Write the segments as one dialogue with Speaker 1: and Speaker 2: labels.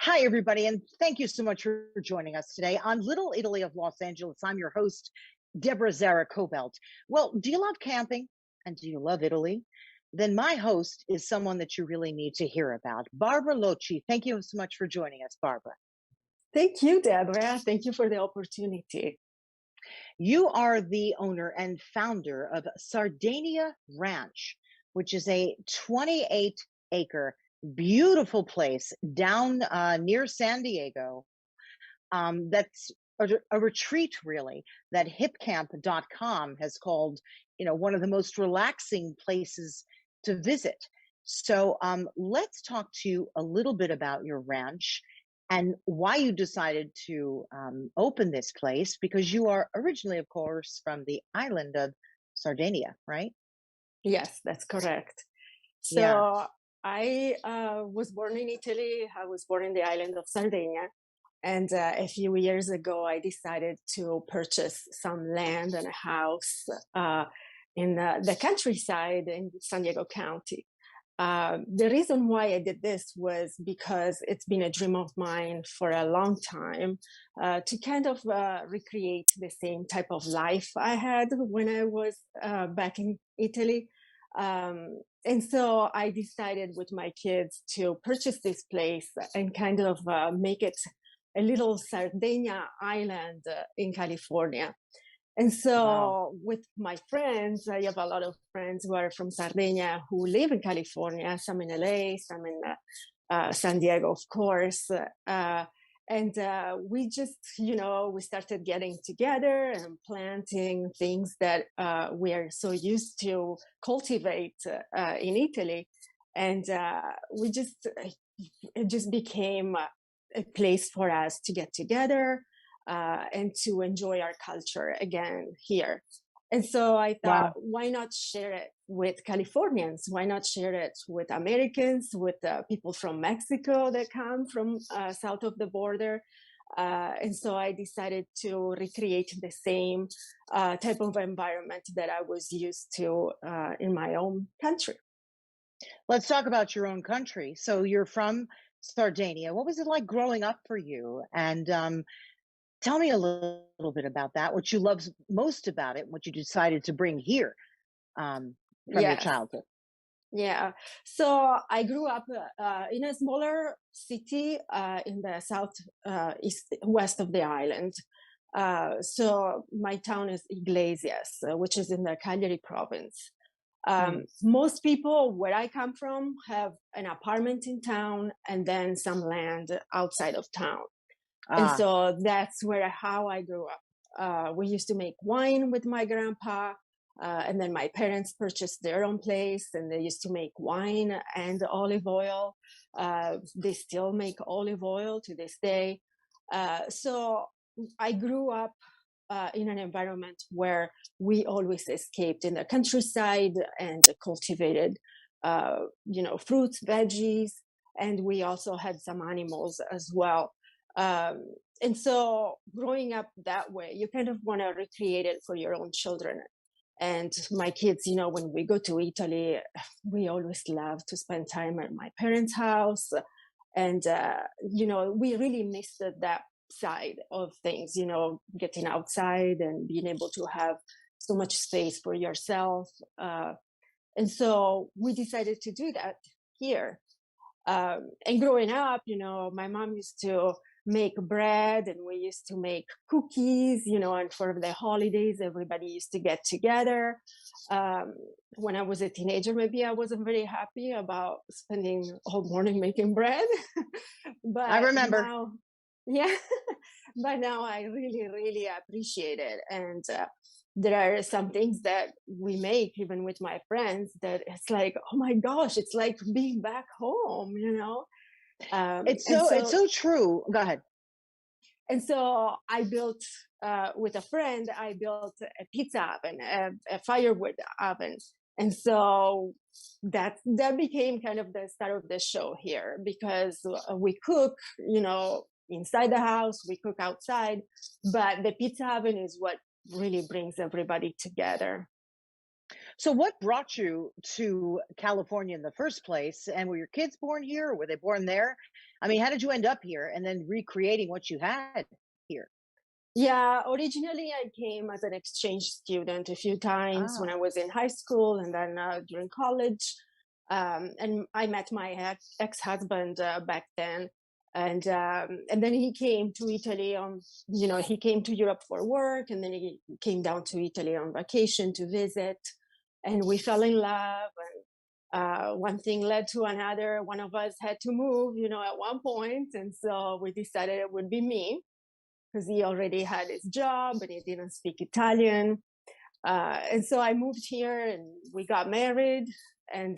Speaker 1: Hi, everybody, and thank you so much for joining us today on Little Italy of Los Angeles. I'm your host, Deborah Kobylt. Well, do you love camping and do you love Italy? Then my host is someone that you really need to hear about, Barbara Locci. Thank you so much for joining us, Barbara.
Speaker 2: Thank you, Deborah. Thank you for the opportunity.
Speaker 1: You are the owner and founder of Sardegna Ranch, which is a 28-acre beautiful place down near San Diego. That's a retreat, really, that hipcamp.com has called, one of the most relaxing places to visit. So let's talk to you a little bit about your ranch and why you decided to open this place, because you are originally, of course, from the island of Sardinia, right?
Speaker 2: Yes, that's correct.
Speaker 1: Yeah.
Speaker 2: So I was born in Italy. I was born in the island of Sardinia. And a few years ago, I decided to purchase some land and a house in the countryside in San Diego County. The reason why I did this was because it's been a dream of mine for a long time to kind of recreate the same type of life I had when I was back in Italy. And so I decided with my kids to purchase this place and kind of make it a little Sardegna island in California. And
Speaker 1: Wow.
Speaker 2: so with my friends, I have a lot of friends who are from Sardinia who live in California, some in LA, some in San Diego, of course. And we just, we started getting together and planting things that we are so used to cultivate in Italy. And it just became a place for us to get together and to enjoy our culture again here. And so I thought,
Speaker 1: Wow.
Speaker 2: why not share it with Californians? Why not share it with Americans, with people from Mexico that come from south of the border? And so I decided to recreate the same type of environment that I was used to in my own country.
Speaker 1: Let's talk about your own country. So you're from Sardinia. What was it like growing up for you? And tell me a little bit about that, what you love most about it, what you decided to bring here from your
Speaker 2: Yes.
Speaker 1: childhood.
Speaker 2: Yeah. So I grew up in a smaller city in the south east west of the island. So my town is Iglesias, which is in the Cagliari province.
Speaker 1: Mm.
Speaker 2: Most people where I come from have an apartment in town and then some land outside of town. And
Speaker 1: Ah,
Speaker 2: so that's how I grew up. We used to make wine with my grandpa. And then my parents purchased their own place and they used to make wine and olive oil. They still make olive oil to this day. So I grew up in an environment where we always escaped in the countryside and cultivated, fruits, veggies, and we also had some animals as well. And so growing up that way, you kind of want to recreate it for your own children. And my kids, when we go to Italy, we always love to spend time at my parents' house. And, we really missed that side of things, getting outside and being able to have so much space for yourself. And so we decided to do that here. And growing up, my mom used to make bread and we used to make cookies, and for the holidays, everybody used to get together. When I was a teenager, maybe I wasn't very happy about spending all morning making bread,
Speaker 1: I
Speaker 2: but
Speaker 1: remember.
Speaker 2: now, yeah, but now I really, really appreciate it. And there are some things that we make even with my friends that it's like, oh my gosh, it's like being back home.
Speaker 1: It's
Speaker 2: And so
Speaker 1: so true. Go ahead.
Speaker 2: I built with a friend. I built a pizza oven, a firewood oven, and so that became kind of the start of the show here because we cook, inside the house, we cook outside, but the pizza oven is what really brings everybody together.
Speaker 1: So what brought you to California in the first place? And were your kids born here or were they born there? I mean, how did you end up here and then recreating what you had here?
Speaker 2: Yeah, originally I came as an exchange student a few times when
Speaker 1: Ah.
Speaker 2: I was in high school and then during college. And I met my ex-husband back then. And then he came to Italy on, he came to Europe for work, and then he came down to Italy on vacation to visit, and we fell in love. And one thing led to another. One of us had to move, at one point, and so we decided it would be me because he already had his job and he didn't speak Italian. And so I moved here and we got married, and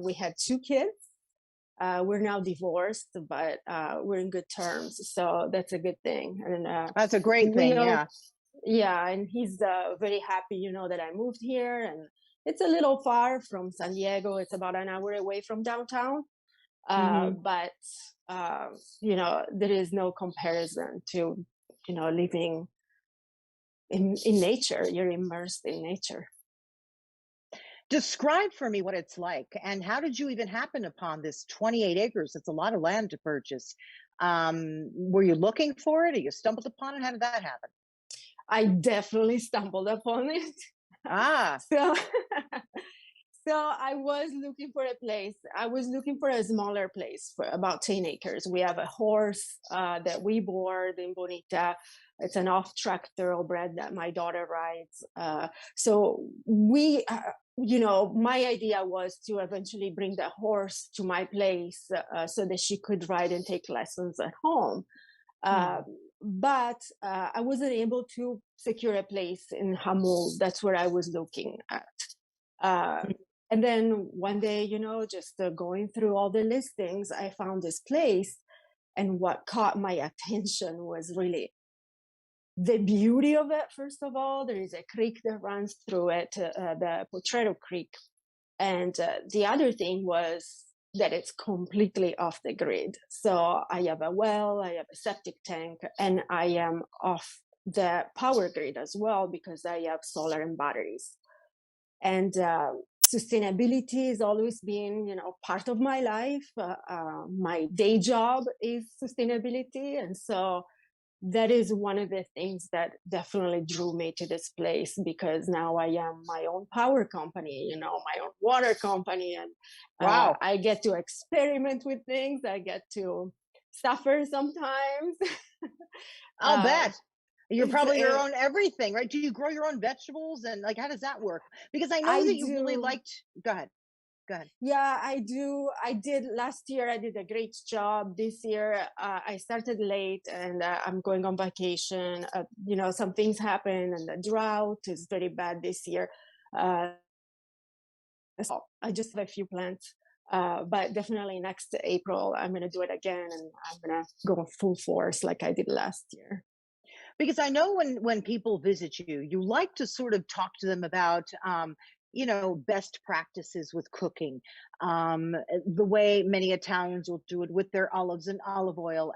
Speaker 2: we had 2 kids. We're now divorced, but we're in good terms. So that's a good thing. And
Speaker 1: That's a great thing,
Speaker 2: Leo,
Speaker 1: yeah.
Speaker 2: yeah, and he's very happy, that I moved here. And it's a little far from San Diego. It's about an hour away from downtown.
Speaker 1: Mhm.
Speaker 2: But there is no comparison to living in nature. You're immersed in nature.
Speaker 1: Describe for me what it's like, and how did you even happen upon this 28 acres? It's a lot of land to purchase. Were you looking for it, or you stumbled upon it? How did that happen?
Speaker 2: I definitely stumbled upon it.
Speaker 1: Ah.
Speaker 2: So so I was looking for a place. I was looking for a smaller place for about 10 acres. We have a horse that we board in Bonita. It's an off-track thoroughbred that my daughter rides. So my idea was to eventually bring the horse to my place so that she could ride and take lessons at home.
Speaker 1: Hmm.
Speaker 2: Uh, but I wasn't able to secure a place in Hamul. That's where I was looking at. Uh, and then one day, just going through all the listings, I found this place. And what caught my attention was really the beauty of it. First of all, there is a creek that runs through it, the Potrero Creek. And the other thing was that it's completely off the grid. So I have a well, I have a septic tank, and I am off the power grid as well because I have solar and batteries. And sustainability has always been, part of my life. My day job is sustainability, and so that is one of the things that definitely drew me to this place, because now I am my own power company, my own water company, and
Speaker 1: Wow.
Speaker 2: I get to experiment with things. I get to suffer sometimes.
Speaker 1: I'll
Speaker 2: uh,
Speaker 1: bet. You're
Speaker 2: it's
Speaker 1: probably your own everything, right? Do you grow your own vegetables, and like how does that work? Because I know
Speaker 2: I
Speaker 1: that you really
Speaker 2: do.
Speaker 1: liked. Go ahead. Go ahead.
Speaker 2: Yeah, I do. I did last year. I did a great job. This year, I started late, and I'm going on vacation. Some things happen, and the drought is very bad this year. Uh, so I just have a few plants, but definitely next April, I'm going to do it again, and I'm going to go full force like I did last year.
Speaker 1: Because I know when people visit you, you like to sort of talk to them about best practices with cooking, the way many Italians will do it with their olives and olive oil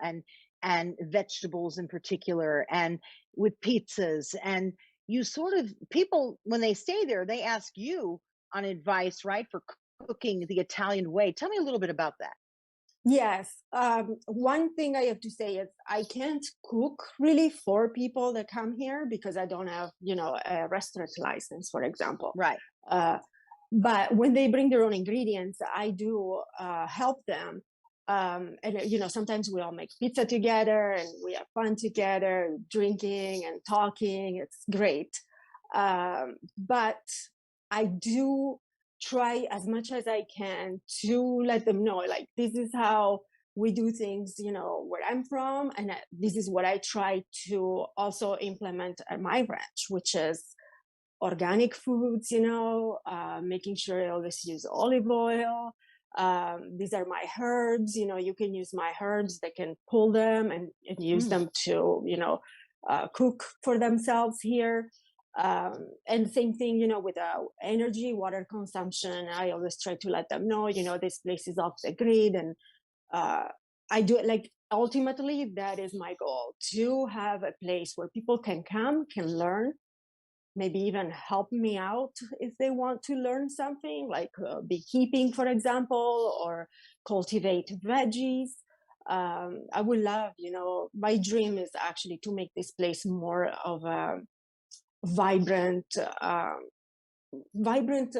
Speaker 1: and vegetables in particular, and with pizzas. And you sort of people when they stay there, they ask you on advice, right, for cooking the Italian way. Tell me a little bit about that.
Speaker 2: Yes. One thing I have to say is I can't cook really for people that come here because I don't have, a restaurant license, for example.
Speaker 1: Right.
Speaker 2: Uh, but when they bring their own ingredients, I do help them. And sometimes we all make pizza together and we have fun together, drinking and talking. It's great. But I do try as much as I can to let them know, like, this is how we do things, where I'm from. And this is what I try to also implement at my ranch, which is organic foods, making sure I always use olive oil. These are my herbs, you can use my herbs. They can pull them and use
Speaker 1: Mm.
Speaker 2: them to, cook for themselves here. And same thing, with energy, water consumption. I always try to let them know, this place is off the grid. And uh, I do it like ultimately that is my goal, to have a place where people can come, can learn, maybe even help me out if they want to learn something like beekeeping, for example, or cultivate veggies. I would love, my dream is actually to make this place more of a vibrant, vibrant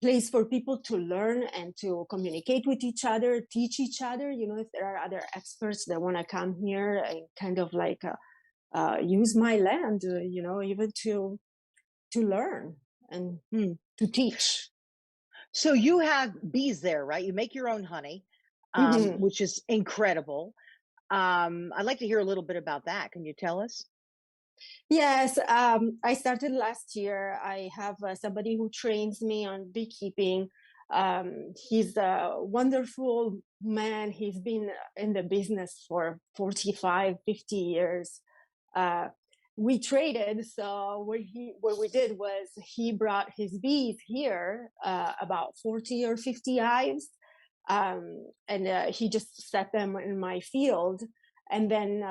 Speaker 2: place for people to learn and to communicate with each other, teach each other. If there are other experts that want to come here and kind of like use my land, even to learn and
Speaker 1: Hmm.
Speaker 2: to teach.
Speaker 1: So you have bees there, right? You make your own honey,
Speaker 2: Mhm.
Speaker 1: which is incredible. I'd like to hear a little bit about that. Can you tell us?
Speaker 2: Yes, I started last year. I have somebody who trains me on beekeeping. He's a wonderful man. He's been in the business for 45, 50 years. Uh, we traded. So what we did was he brought his bees here, about 40 or 50 hives, and he just set them in my field. And then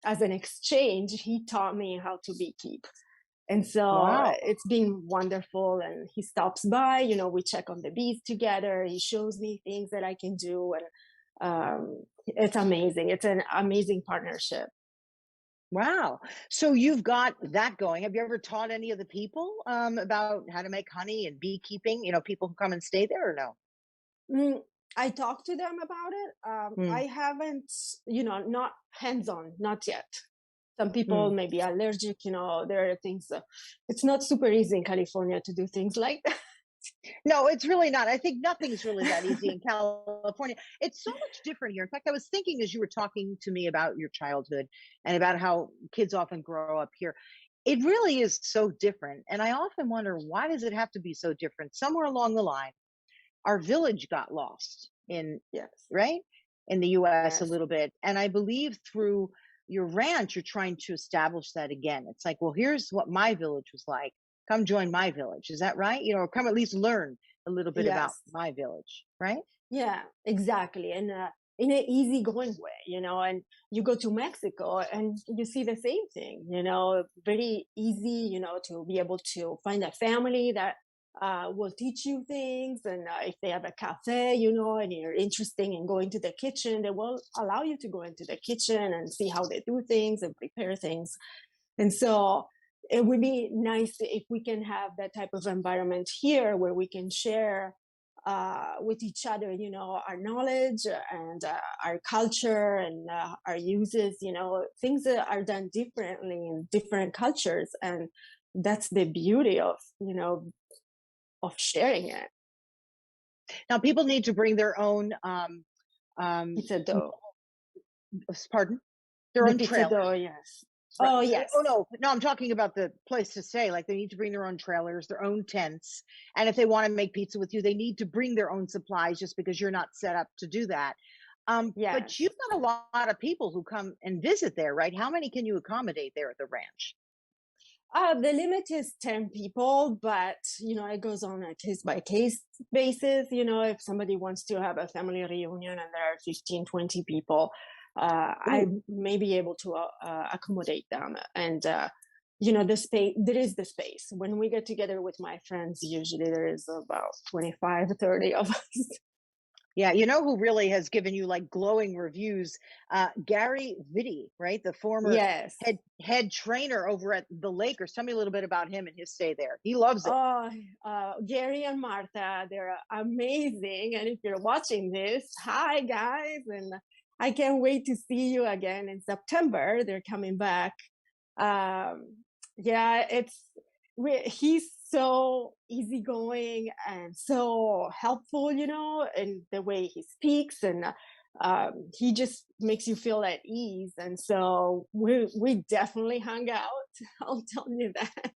Speaker 2: as an exchange, he taught me how to beekeep. And so
Speaker 1: Wow.
Speaker 2: it's been wonderful. And he stops by, we check on the bees together. He shows me things that I can do. And it's amazing. It's an amazing partnership.
Speaker 1: Wow. So you've got that going. Have you ever taught any of the people about how to make honey and beekeeping? People who come and stay there or no?
Speaker 2: Mm, I talked to them about it.
Speaker 1: Hmm.
Speaker 2: I haven't, not hands on, not yet. Some people
Speaker 1: Hmm.
Speaker 2: may be allergic, there are things, it's not super easy in California to do things like that.
Speaker 1: No, it's really not. I think nothing's really that easy in California. It's so much different here. In fact, I was thinking as you were talking to me about your childhood and about how kids often grow up here, it really is so different. And I often wonder, why does it have to be so different? Somewhere along the line, our village got lost in,
Speaker 2: Yes,
Speaker 1: right? In the US a
Speaker 2: yes.
Speaker 1: little bit. And I believe through your ranch, you're trying to establish that again. It's like, well, here's what my village was like. Come join my village. Is that right? Or come at least learn a little bit about
Speaker 2: Yes.
Speaker 1: my village, right?
Speaker 2: Yeah, exactly. And in an easygoing way, and you go to Mexico and you see the same thing, very easy, to be able to find a family that will teach you things. And if they have a cafe, and you're interested in going to the kitchen, they will allow you to go into the kitchen and see how they do things and prepare things. And so it would be nice if we can have that type of environment here where we can share with each other, our knowledge and our culture and our uses, things that are done differently in different cultures. And that's the beauty of sharing it.
Speaker 1: Now, people need to bring their own,
Speaker 2: Pizza dough.
Speaker 1: pardon, their
Speaker 2: The
Speaker 1: own
Speaker 2: pizza
Speaker 1: trailer.
Speaker 2: dough, yes.
Speaker 1: Right.
Speaker 2: Oh, yes.
Speaker 1: Oh no, I'm talking about the place to stay. Like they need to bring their own trailers, their own tents, and if they want to make pizza with you, they need to bring their own supplies. Just because you're not set up to do that, but
Speaker 2: Yes.
Speaker 1: you've got a lot of people who come and visit there, right? How many can you accommodate there at the ranch?
Speaker 2: The limit is 10 people, but it goes on a case by case basis. If somebody wants to have a family reunion and there are 15, 20 people, I
Speaker 1: Ooh,
Speaker 2: may be able to accommodate them. And, the space, there is the space. When we get together with my friends, usually there is about 25, 30 of us.
Speaker 1: yeah. You know who really has given you like glowing reviews? Gary Vitti, right? The former
Speaker 2: Yes.
Speaker 1: head trainer over at the Lakers. Tell me a little bit about him and his stay there. He loves it.
Speaker 2: Oh, Gary and Martha, they're amazing. And if you're watching this, hi guys. And I can't wait to see you again in September. They're coming back. Yeah, he's so easygoing and so helpful, in the way he speaks. And he just makes you feel at ease. And so we definitely hung out. I'll tell you that.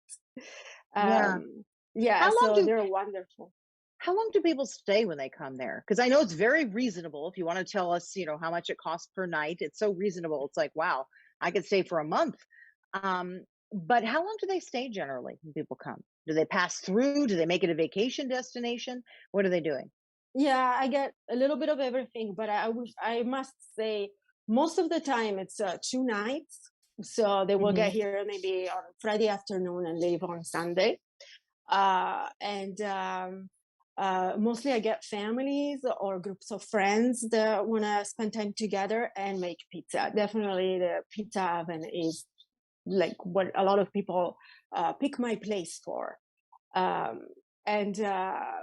Speaker 1: Yeah.
Speaker 2: Yeah,
Speaker 1: How long
Speaker 2: so
Speaker 1: do
Speaker 2: they're wonderful.
Speaker 1: How long do people stay when they come there? Because I know it's very reasonable. If you want to tell us, how much it costs per night, it's so reasonable. It's like, wow, I could stay for a month. But how long do they stay generally when people come? Do they pass through? Do they make it a vacation destination? What are they doing?
Speaker 2: Yeah, I get a little bit of everything, but I must say most of the time it's 2 nights. So they will
Speaker 1: Hmm.
Speaker 2: get here maybe on Friday afternoon and leave on Sunday. And Mostly I get families or groups of friends that want to spend time together and make pizza. Definitely the pizza oven is like what a lot of people pick my place for. Um, and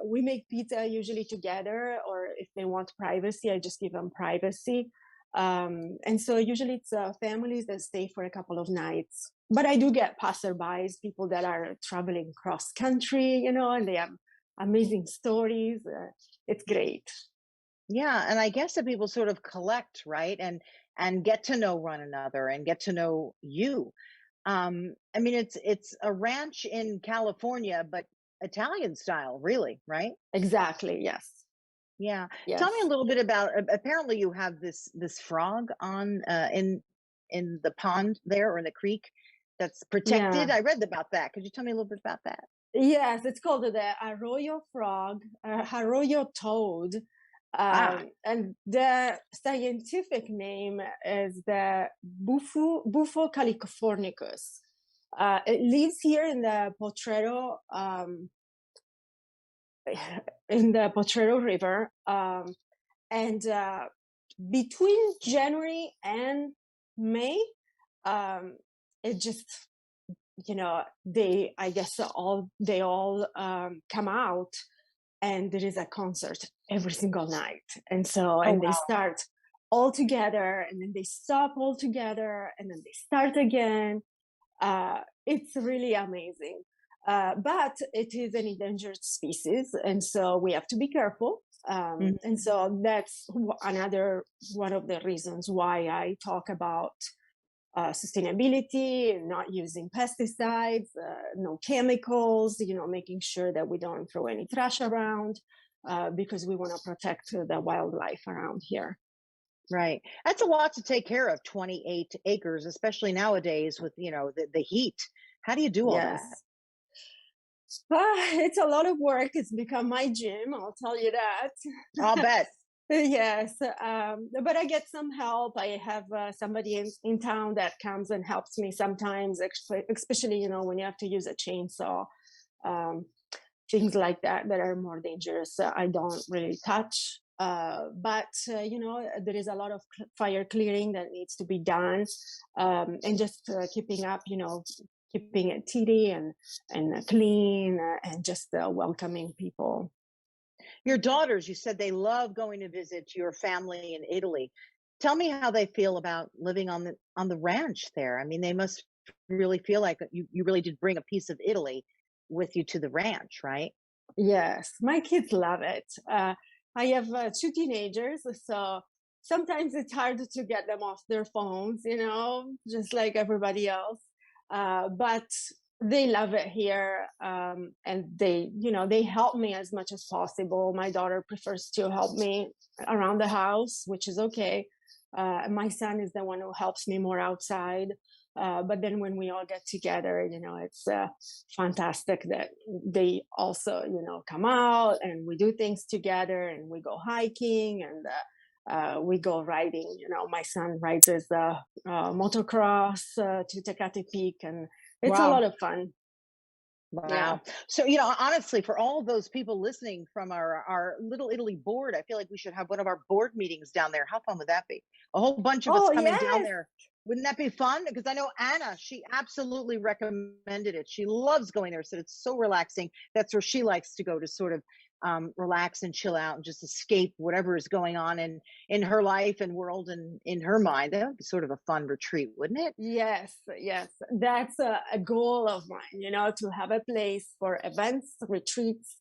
Speaker 2: We make pizza usually together, or if they want privacy, I just give them privacy. And so usually it's families that stay for a couple of nights. But I do get passerbys, people that are traveling cross country, and they have amazing stories. It's great.
Speaker 1: Yeah, and I guess that people sort of collect, right? And get to know one another and get to know you. I mean, it's a ranch in California, but Italian style, really, right?
Speaker 2: Exactly. Yes.
Speaker 1: Yeah. Tell me a
Speaker 2: Yes.
Speaker 1: little bit about, apparently you have this frog on in the pond there, or in the creek, that's protected.
Speaker 2: Yeah.
Speaker 1: I read about that. Could you tell me a little bit about that?
Speaker 2: Yes, it's called the arroyo frog, arroyo toad,
Speaker 1: Ah,
Speaker 2: and the scientific name is the Bufo californicus. It lives here in the Potrero River, and between January and May, um, it just they I guess they all come out, and there is a concert every single night,
Speaker 1: oh
Speaker 2: and they
Speaker 1: wow.
Speaker 2: start all together, and then they stop all together, and then they start again. It's really amazing. But it is an endangered species, and so we have to be careful. And
Speaker 1: Mhm.
Speaker 2: so that's another one of the reasons why I talk about sustainability, not using pesticides, no chemicals, making sure that we don't throw any trash around, because we want to protect the wildlife around here.
Speaker 1: Right. That's a lot to take care of, 28 acres, especially nowadays with, the heat. How do you do all that?
Speaker 2: Yes. It's a lot of work. It's become my gym, I'll tell you
Speaker 1: I'll
Speaker 2: that.
Speaker 1: bet.
Speaker 2: Yes, but I get some help. I have somebody in town that comes and helps me sometimes, especially when you have to use a chainsaw, um, things like that that are more dangerous. I don't really touch. But there is a lot of fire clearing that needs to be done, and just keeping up, keeping it tidy and clean, and just welcoming people.
Speaker 1: Your daughters, you said they love going to visit your family in Italy. Tell me how they feel about living on the ranch there. I mean, they must really feel like you really did bring a piece of Italy with you to the ranch, right?
Speaker 2: Yes, my kids love it. I have two teenagers, so sometimes it's hard to get them off their phones, just like everybody else. But they love it here, and they help me as much as possible. My daughter prefers to help me around the house, which is okay. My son is the one who helps me more outside. But then when we all get together, it's fantastic that they also, come out and we do things together, and we go hiking, and we go riding. My son rides his motocross to Tecate Peak, and it's a lot
Speaker 1: Wow.
Speaker 2: of fun. Yeah.
Speaker 1: Wow. So, honestly, for all of those people listening from our Little Italy board, I feel like we should have one of our board meetings down there. How fun would that be? A whole bunch of us
Speaker 2: Oh,
Speaker 1: coming down
Speaker 2: yes.
Speaker 1: there. Wouldn't that be fun? Because I know Anna, she absolutely recommended it. She loves going there, said it's so relaxing. That's where she likes to go to sort of relax and chill out and just escape whatever is going on in her life and world and in her mind. That would be sort of a fun retreat, wouldn't it?
Speaker 2: Yes, yes. That's a goal of mine, to have a place for events, retreats,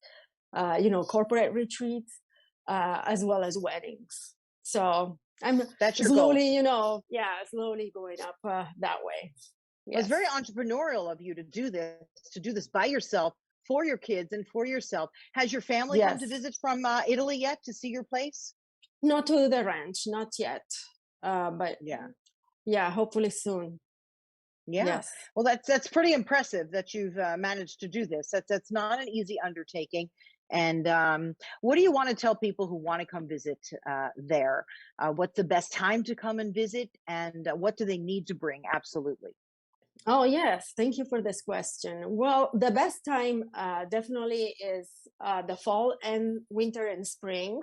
Speaker 2: corporate retreats, as well as weddings. So I'm
Speaker 1: That's your goal.
Speaker 2: slowly, slowly going up that way.
Speaker 1: Well, it's very
Speaker 2: Yes.
Speaker 1: entrepreneurial of you to do this by yourself, for your kids and for yourself. Has your family come to
Speaker 2: Yes.
Speaker 1: visit from Italy yet to see your place?
Speaker 2: Not to the ranch, not yet. But
Speaker 1: Yeah.
Speaker 2: yeah, hopefully soon.
Speaker 1: Yeah.
Speaker 2: Yes.
Speaker 1: Well, that's pretty impressive that you've managed to do this. That's not an easy undertaking. And what do you want to tell people who want to come visit there? What's the best time to come and visit, and what do they need to bring? Absolutely.
Speaker 2: Oh, yes. Thank you for this question. Well, the best time definitely is the fall and winter and spring.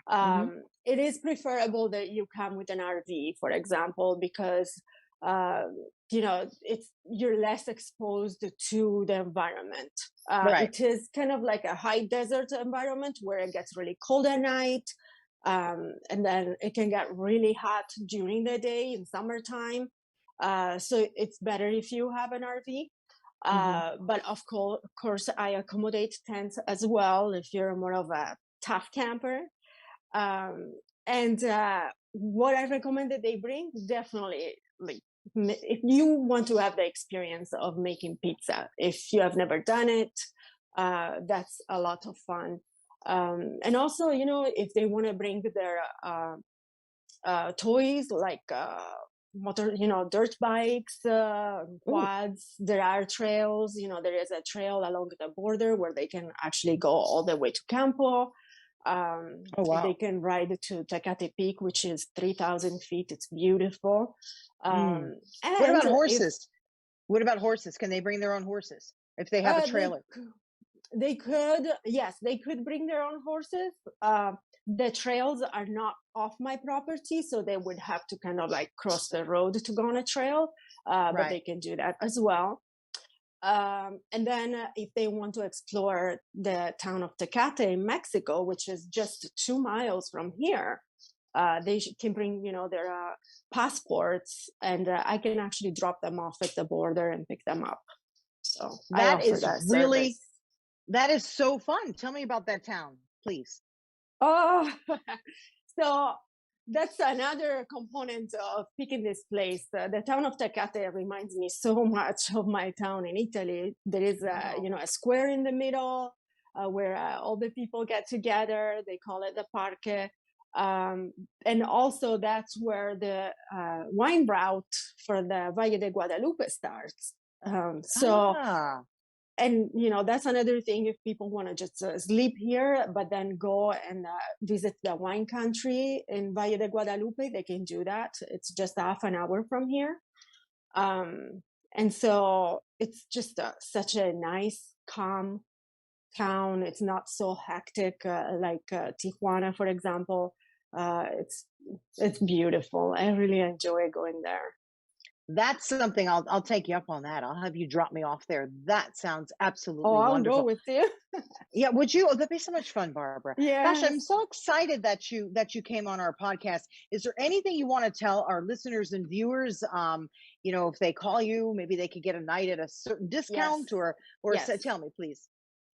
Speaker 1: Hmm.
Speaker 2: It is preferable that you come with an RV, for example, because uh, it's you're less exposed to the environment.
Speaker 1: Right.
Speaker 2: It is kind of like a high desert environment where it gets really cold at night, and then it can get really hot during the day in summertime. So it's better if you have an RV.
Speaker 1: Hmm.
Speaker 2: But of course, I accommodate tents as well if you're more of a tough camper. um, and what I recommend that they bring, definitely, like, if you want to have the experience of making pizza, if you have never done it, that's a lot of fun. And also, if they want to bring their toys like dirt bikes,
Speaker 1: Ooh.
Speaker 2: quads, there are trails. There is a trail along the border where they can actually go all the way to Campo.
Speaker 1: Oh,
Speaker 2: They
Speaker 1: wow.
Speaker 2: can ride to Tecate Peak, which is 3,000 feet. It's beautiful.
Speaker 1: Mm.
Speaker 2: Um,
Speaker 1: What
Speaker 2: and
Speaker 1: about
Speaker 2: if
Speaker 1: horses? What about horses? Can they bring their own horses if they have a
Speaker 2: they
Speaker 1: trailer?
Speaker 2: they could, yes, they could bring their own horses. The trails are not off my property, so they would have to kind of like cross the road to go on a trail, but they
Speaker 1: Right.
Speaker 2: can do that as well. And then if they want to explore the town of Tecate in Mexico, which is just 2 miles from here, they can bring, their passports, and I can actually drop them off at the border and pick them up. So I
Speaker 1: That
Speaker 2: offer
Speaker 1: is
Speaker 2: that
Speaker 1: really,
Speaker 2: service.
Speaker 1: that is so fun. Tell me about that town, please.
Speaker 2: Oh, so that's another component of picking this place. The town of Tecate reminds me so much of my town in Italy. There is
Speaker 1: Oh,
Speaker 2: a square in the middle where all the people get together. They call it the Parque. And also that's where the wine route for the Valle de Guadalupe starts. So
Speaker 1: ah,
Speaker 2: and that's another thing, if people want to just sleep here but then go and visit the wine country in Valle de Guadalupe, they can do that. It's just half an hour from here. um, and so it's just such a nice, calm town. It's not so hectic like Tijuana, for example. It's beautiful. I really enjoy going there.
Speaker 1: that's something I'll take you up on that. I'll have you drop me off there. That sounds
Speaker 2: Oh,
Speaker 1: absolutely
Speaker 2: I'll go
Speaker 1: wonderful.
Speaker 2: with you.
Speaker 1: Yeah, would you? Oh, that'd be so much fun, Barbara. Gosh, I'm
Speaker 2: Yes.
Speaker 1: so excited that you came on our podcast. Is there anything you want to tell our listeners and viewers? If they call you, maybe they could get a night at a certain
Speaker 2: Yes.
Speaker 1: discount,
Speaker 2: Yes.
Speaker 1: tell me, please.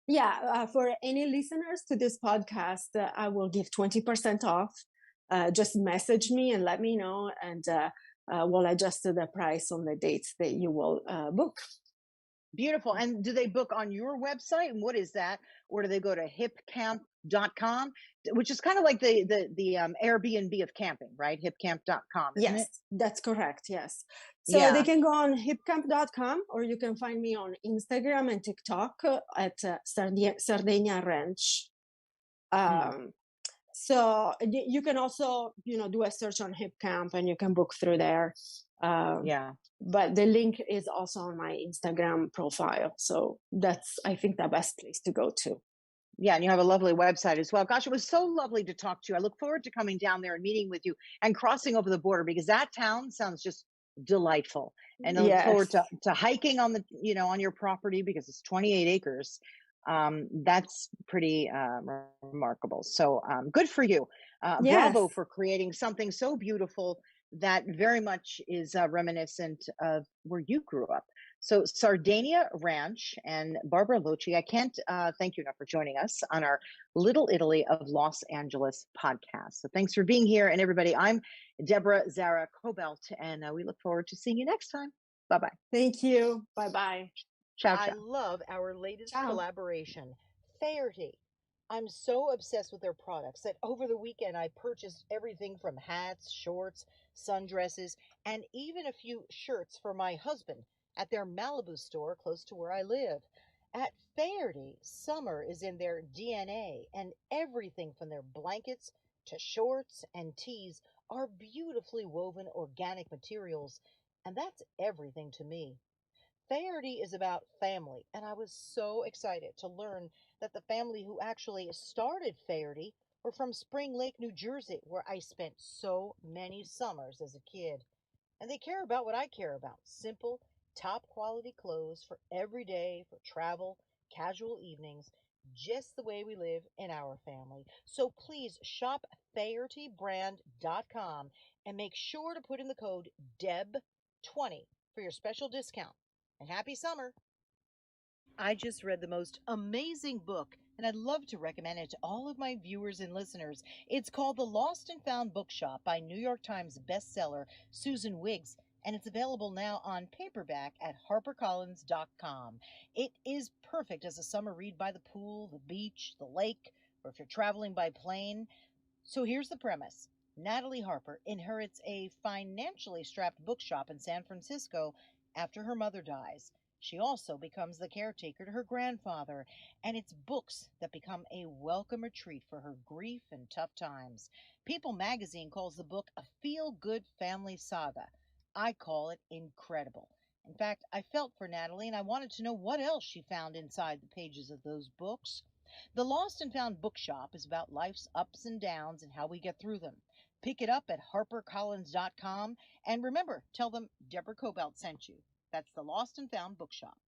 Speaker 2: Yeah, for any listeners to this podcast, I will give 20% off. Just message me and let me know, and we'll adjust the price on the dates that you will book.
Speaker 1: Beautiful. And do they book on your website? And what is that? Or do they go to hipcamp.com, which is kind of like the Airbnb of camping, right? Hipcamp.com, isn't
Speaker 2: Yes,
Speaker 1: it?
Speaker 2: that's correct. Yes. So they
Speaker 1: Yeah.
Speaker 2: can go on hipcamp.com, or you can find me on Instagram and TikTok at Sardegna Ranch.
Speaker 1: Hmm.
Speaker 2: Um, so you can also do a search on hipcamp and you can book through there. um,
Speaker 1: Yeah.
Speaker 2: but the link is also on my Instagram profile, so that's, I think, the best place to go to.
Speaker 1: Yeah, and you have a lovely website as well. Gosh, it was so lovely to talk to you. I look forward to coming down there and meeting with you and crossing over the border because that town sounds just delightful. And I look forward
Speaker 2: Yes.
Speaker 1: to hiking on on your property because it's 28 acres. That's pretty remarkable. So good for you. Bravo
Speaker 2: Yes.
Speaker 1: for creating something so beautiful that very much is reminiscent of where you grew up. So Sardegna Ranch and Barbara Locci, I can't thank you enough for joining us on our Little Italy of Los Angeles podcast. So thanks for being here. And everybody, I'm Deborah Zara Kobylt, and we look forward to seeing you next time. Bye-bye.
Speaker 2: Thank you. Bye bye.
Speaker 1: Ciao, I ciao. Love our latest
Speaker 2: Ciao.
Speaker 1: collaboration, Faherty. I'm so obsessed with their products that over the weekend I purchased everything from hats, shorts, sundresses, and even a few shirts for my husband at their Malibu store close to where I live. At Faherty, summer is in their DNA, and everything from their blankets to shorts and tees are beautifully woven organic materials, and that's everything to me. Faherty is about family, and I was so excited to learn that the family who actually started Faherty were from Spring Lake, New Jersey, where I spent so many summers as a kid. And they care about what I care about: simple, top quality clothes for every day, for travel, casual evenings, just the way we live in our family. So please shop FahertyBrand.com and make sure to put in the code DEB20 for your special discount. And happy summer! I just read the most amazing book, and I'd love to recommend it to all of my viewers and listeners. It's called The Lost and Found Bookshop by New York Times bestseller Susan Wiggs, and it's available now on paperback at harpercollins.com. It is perfect as a summer read by the pool, the beach, the lake, or if you're traveling by plane. So here's the premise. Natalie Harper inherits a financially strapped bookshop in San Francisco after her mother dies. She also becomes the caretaker to her grandfather, and it's books that become a welcome retreat for her grief and tough times. People magazine calls the book a feel-good family saga. I call it incredible. In fact, I felt for Natalie and I wanted to know what else she found inside the pages of those books. The Lost and Found Bookshop is about life's ups and downs and how we get through them. Pick it up at harpercollins.com, and remember, tell them Deborah Kobylt sent you. That's the Lost and Found Bookshop.